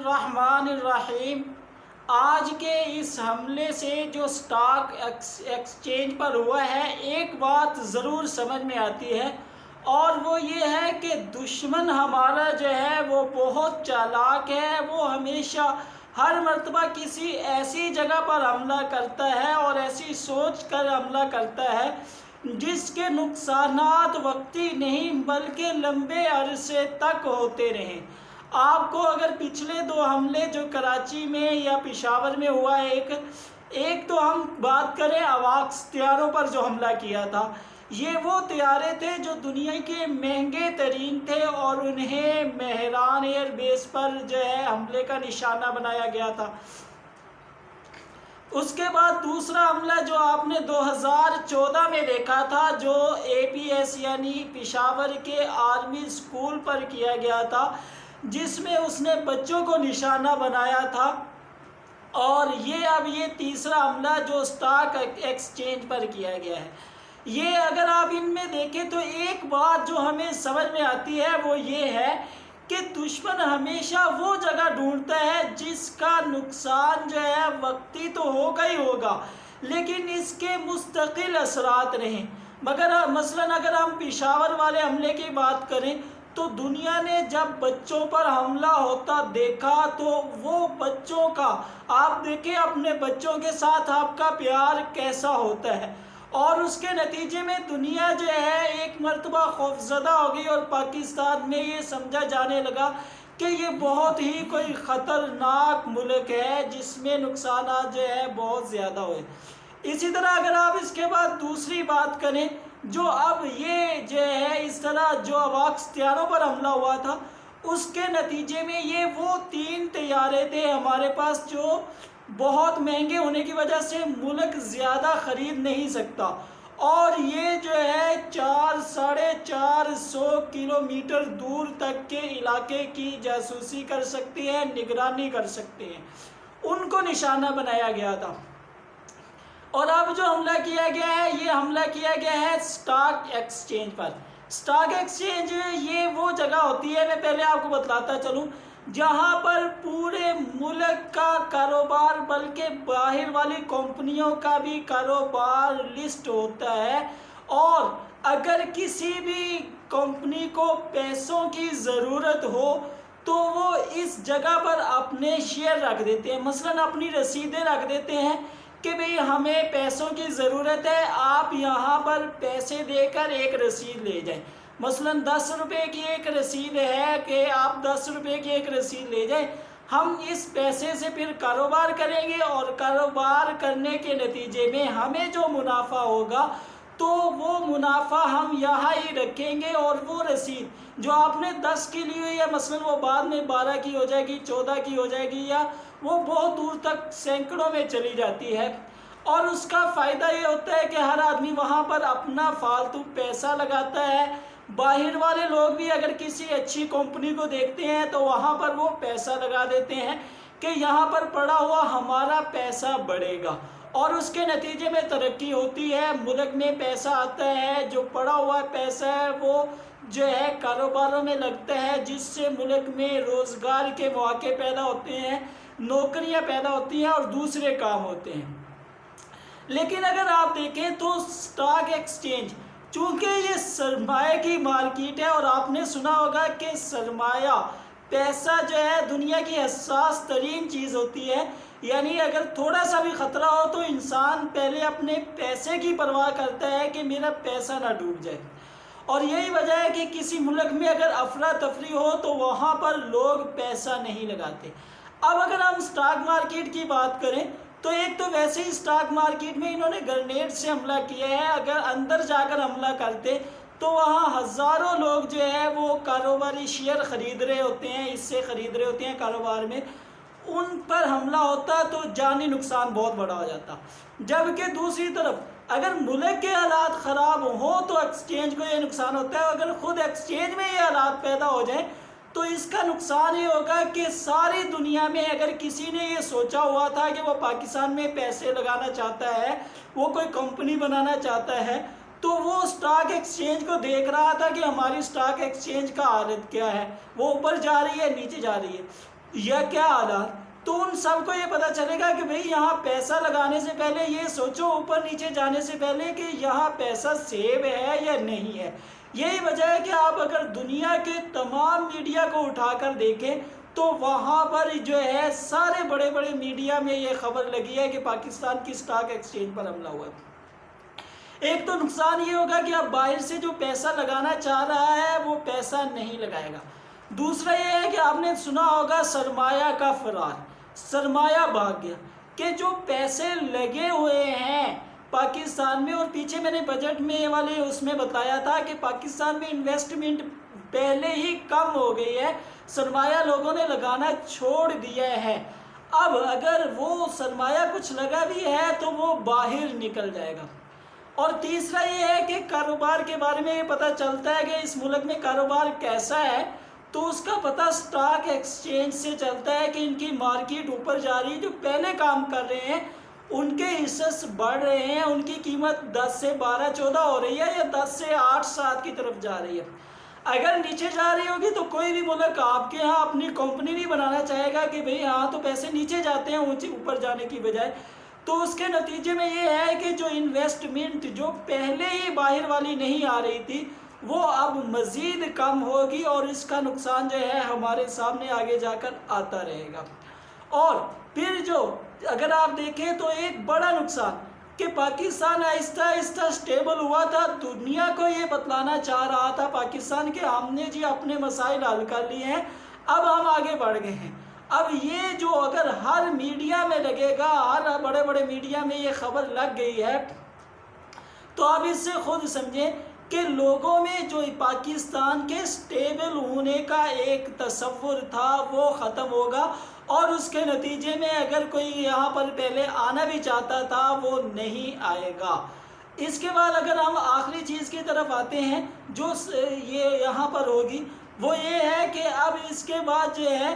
الرحمن الرحیم۔ آج کے اس حملے سے جو سٹاک ایکسچینج پر ہوا ہے، ایک بات ضرور سمجھ میں آتی ہے، اور وہ یہ ہے کہ دشمن ہمارا جو ہے وہ بہت چالاک ہے۔ وہ ہمیشہ ہر مرتبہ کسی ایسی جگہ پر حملہ کرتا ہے اور ایسی سوچ کر حملہ کرتا ہے جس کے نقصانات وقتی نہیں بلکہ لمبے عرصے تک ہوتے رہیں۔ آپ کو اگر پچھلے 2 حملے جو کراچی میں یا پشاور میں ہوا ہے، ایک تو ہم بات کریں آواکس طیاروں پر جو حملہ کیا تھا، یہ وہ طیارے تھے جو دنیا کے مہنگے ترین تھے اور انہیں مہران ایئر بیس پر جو ہے حملے کا نشانہ بنایا گیا تھا۔ اس کے بعد دوسرا حملہ جو آپ نے 2014 میں دیکھا تھا، جو APS یعنی پشاور کے آرمی اسکول پر کیا گیا تھا، جس میں اس نے بچوں کو نشانہ بنایا تھا۔ اور یہ تیسرا حملہ جو سٹاک ایکسچینج پر کیا گیا ہے، یہ اگر آپ ان میں دیکھیں تو ایک بات جو ہمیں سمجھ میں آتی ہے وہ یہ ہے کہ دشمن ہمیشہ وہ جگہ ڈھونڈتا ہے جس کا نقصان جو ہے وقتی تو ہوگا ہی ہوگا، لیکن اس کے مستقل اثرات رہیں۔ مگر مثلاً اگر ہم پشاور والے حملے کی بات کریں تو دنیا نے جب بچوں پر حملہ ہوتا دیکھا تو وہ بچوں کا، آپ دیکھیں اپنے بچوں کے ساتھ آپ کا پیار کیسا ہوتا ہے، اور اس کے نتیجے میں دنیا جو ہے ایک مرتبہ خوفزدہ ہو گئی، اور پاکستان میں یہ سمجھا جانے لگا کہ یہ بہت ہی کوئی خطرناک ملک ہے جس میں نقصانات جو ہے بہت زیادہ ہوئے۔ اسی طرح اگر آپ اس کے بعد دوسری بات کریں، جو اب یہ جو ہے اس طرح جو آواکس طیاروں پر حملہ ہوا تھا، اس کے نتیجے میں یہ وہ 3 طیارے تھے ہمارے پاس جو بہت مہنگے ہونے کی وجہ سے ملک زیادہ خرید نہیں سکتا، اور یہ جو ہے 400-450 کلومیٹر دور تک کے علاقے کی جاسوسی کر سکتی ہے، نگرانی کر سکتے ہیں، ان کو نشانہ بنایا گیا تھا۔ اور اب جو حملہ کیا گیا ہے، یہ حملہ کیا گیا ہے سٹاک ایکسچینج پر۔ سٹاک ایکسچینج یہ وہ جگہ ہوتی ہے، میں پہلے آپ کو بتلاتا چلوں، جہاں پر پورے ملک کا کاروبار بلکہ باہر والی کمپنیوں کا بھی کاروبار لسٹ ہوتا ہے، اور اگر کسی بھی کمپنی کو پیسوں کی ضرورت ہو تو وہ اس جگہ پر اپنے شیئر رکھ دیتے ہیں، مثلاً اپنی رسیدیں رکھ دیتے ہیں کہ بھئی ہمیں پیسوں کی ضرورت ہے، آپ یہاں پر پیسے دے کر ایک رسید لے جائیں۔ مثلاً 10 روپے کی ایک رسید ہے کہ آپ 10 روپے کی ایک رسید لے جائیں، ہم اس پیسے سے پھر کاروبار کریں گے، اور کاروبار کرنے کے نتیجے میں ہمیں جو منافع ہوگا تو وہ منافع ہم یہاں ہی رکھیں گے، اور وہ رسید جو آپ نے 10 کی لی ہوئی ہے، مثلاً وہ بعد میں 12 کی ہو جائے گی، 14 کی ہو جائے گی، یا وہ بہت دور تک سینکڑوں میں چلی جاتی ہے۔ اور اس کا فائدہ یہ ہوتا ہے کہ ہر آدمی وہاں پر اپنا فالتو پیسہ لگاتا ہے۔ باہر والے لوگ بھی اگر کسی اچھی کمپنی کو دیکھتے ہیں تو وہاں پر وہ پیسہ لگا دیتے ہیں کہ یہاں پر پڑا ہوا ہمارا پیسہ بڑھے گا، اور اس کے نتیجے میں ترقی ہوتی ہے، ملک میں پیسہ آتا ہے، جو پڑا ہوا پیسہ ہے وہ جو ہے کاروباروں میں لگتا ہے، جس سے ملک میں روزگار کے مواقع پیدا ہوتے ہیں، نوکریاں پیدا ہوتی ہیں اور دوسرے کام ہوتے ہیں۔ لیکن اگر آپ دیکھیں تو سٹاک ایکسچینج، چونکہ یہ سرمایہ کی مارکیٹ ہے، اور آپ نے سنا ہوگا کہ سرمایہ پیسہ جو ہے دنیا کی حساس ترین چیز ہوتی ہے، یعنی اگر تھوڑا سا بھی خطرہ ہو تو انسان پہلے اپنے پیسے کی پرواہ کرتا ہے کہ میرا پیسہ نہ ڈوب جائے، اور یہی وجہ ہے کہ کسی ملک میں اگر افراتفری ہو تو وہاں پر لوگ پیسہ نہیں لگاتے۔ اب اگر ہم سٹاک مارکیٹ کی بات کریں تو ایک تو ویسے ہی سٹاک مارکیٹ میں انہوں نے گرنیڈ سے حملہ کیا ہے، اگر اندر جا کر حملہ کرتے تو وہاں ہزاروں لوگ جو ہے وہ کاروباری شیئر خرید رہے ہوتے ہیں، حصے خرید رہے ہوتے ہیں کاروبار میں، ان پر حملہ ہوتا تو جانی نقصان بہت بڑا ہو جاتا۔ جبکہ دوسری طرف اگر ملک کے حالات خراب ہوں تو ایکسچینج کو یہ نقصان ہوتا ہے، اگر خود ایکسچینج میں یہ حالات پیدا ہو جائیں تو اس کا نقصان یہ ہوگا کہ ساری دنیا میں اگر کسی نے یہ سوچا ہوا تھا کہ وہ پاکستان میں پیسے لگانا چاہتا ہے، وہ کوئی کمپنی بنانا چاہتا ہے، تو وہ سٹاک ایکسچینج کو دیکھ رہا تھا کہ ہماری سٹاک ایکسچینج کا حالت کیا ہے، وہ اوپر جا رہی ہے نیچے جا رہی ہے، یا کیا آلات، تو ان سب کو یہ پتہ چلے گا کہ بھئی یہاں پیسہ لگانے سے پہلے یہ سوچو، اوپر نیچے جانے سے پہلے، کہ یہاں پیسہ سیو ہے یا نہیں ہے۔ یہی وجہ ہے کہ آپ اگر دنیا کے تمام میڈیا کو اٹھا کر دیکھیں تو وہاں پر جو ہے سارے بڑے بڑے میڈیا میں یہ خبر لگی ہے کہ پاکستان کی اسٹاک ایکسچینج پر حملہ ہوا ہے۔ ایک تو نقصان یہ ہوگا کہ اب باہر سے جو پیسہ لگانا چاہ رہا ہے وہ پیسہ نہیں لگائے گا۔ دوسرا یہ ہے کہ آپ نے سنا ہوگا سرمایہ کا فرار، سرمایہ بھاگ گیا، کہ جو پیسے لگے ہوئے ہیں پاکستان میں، اور پیچھے میں نے بجٹ میں والے اس میں بتایا تھا کہ پاکستان میں انویسٹمنٹ پہلے ہی کم ہو گئی ہے، سرمایہ لوگوں نے لگانا چھوڑ دیا ہے۔ اب اگر وہ سرمایہ کچھ لگا بھی ہے تو وہ باہر نکل جائے گا۔ اور تیسرا یہ ہے کہ کاروبار کے بارے میں یہ پتہ چلتا ہے کہ اس ملک میں کاروبار کیسا ہے، تو اس کا پتہ سٹاک ایکسچینج سے چلتا ہے کہ ان کی مارکیٹ اوپر جا رہی ہے، جو پہلے کام کر رہے ہیں ان کے حصص بڑھ رہے ہیں، ان کی قیمت 10 سے 12 14 ہو رہی ہے، یا 10 سے 8 7 کی طرف جا رہی ہے۔ اگر نیچے جا رہی ہوگی تو کوئی بھی ملک آپ کے ہاں اپنی کمپنی نہیں بنانا چاہے گا کہ بھئی ہاں تو پیسے نیچے جاتے ہیں اوپر جانے کی بجائے۔ تو اس کے نتیجے میں یہ ہے کہ جو انویسٹمنٹ جو پہلے ہی باہر والی نہیں آ رہی تھی وہ اب مزید کم ہوگی، اور اس کا نقصان جو ہے ہمارے سامنے آگے جا کر آتا رہے گا۔ اور پھر جو اگر آپ دیکھیں تو ایک بڑا نقصان کہ پاکستان آہستہ آہستہ سٹیبل ہوا تھا، دنیا کو یہ بتلانا چاہ رہا تھا پاکستان کہ ہم نے جی اپنے مسائل حل کر لیے ہیں، اب ہم آگے بڑھ گئے ہیں۔ اب یہ جو اگر ہر میڈیا میں لگے گا، ہر بڑے بڑے میڈیا میں یہ خبر لگ گئی ہے، تو آپ اس سے خود سمجھیں کہ لوگوں میں جو پاکستان کے سٹیبل ہونے کا ایک تصور تھا وہ ختم ہوگا، اور اس کے نتیجے میں اگر کوئی یہاں پر پہلے آنا بھی چاہتا تھا وہ نہیں آئے گا۔ اس کے بعد اگر ہم آخری چیز کی طرف آتے ہیں جو یہ یہاں پر ہوگی، وہ یہ ہے کہ اب اس کے بعد جو ہے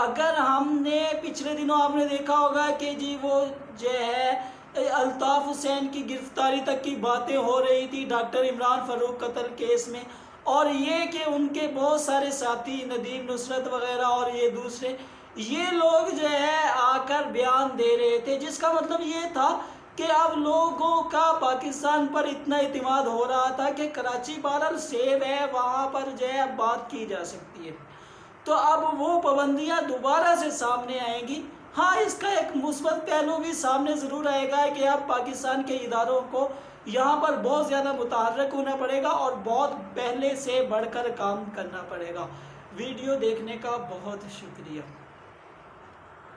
اگر ہم نے پچھلے دنوں آپ نے دیکھا ہوگا کہ جی وہ جو ہے الطاف حسین کی گرفتاری تک کی باتیں ہو رہی تھی ڈاکٹر عمران فاروق قتل کیس میں، اور یہ کہ ان کے بہت سارے ساتھی ندیم نصرت وغیرہ اور یہ دوسرے یہ لوگ جو ہے آ کر بیان دے رہے تھے، جس کا مطلب یہ تھا کہ اب لوگوں کا پاکستان پر اتنا اعتماد ہو رہا تھا کہ کراچی بہرحال سیو ہے، وہاں پر جو ہے بات کی جا سکتی ہے۔ تو اب وہ پابندیاں دوبارہ سے سامنے آئیں گی۔ ہاں اس کا ایک مثبت پہلو بھی سامنے ضرور آئے گا کہ اب پاکستان کے اداروں کو یہاں پر بہت زیادہ متحرک ہونا پڑے گا اور بہت پہلے سے بڑھ کر کام کرنا پڑے گا۔ ویڈیو دیکھنے کا بہت شکریہ۔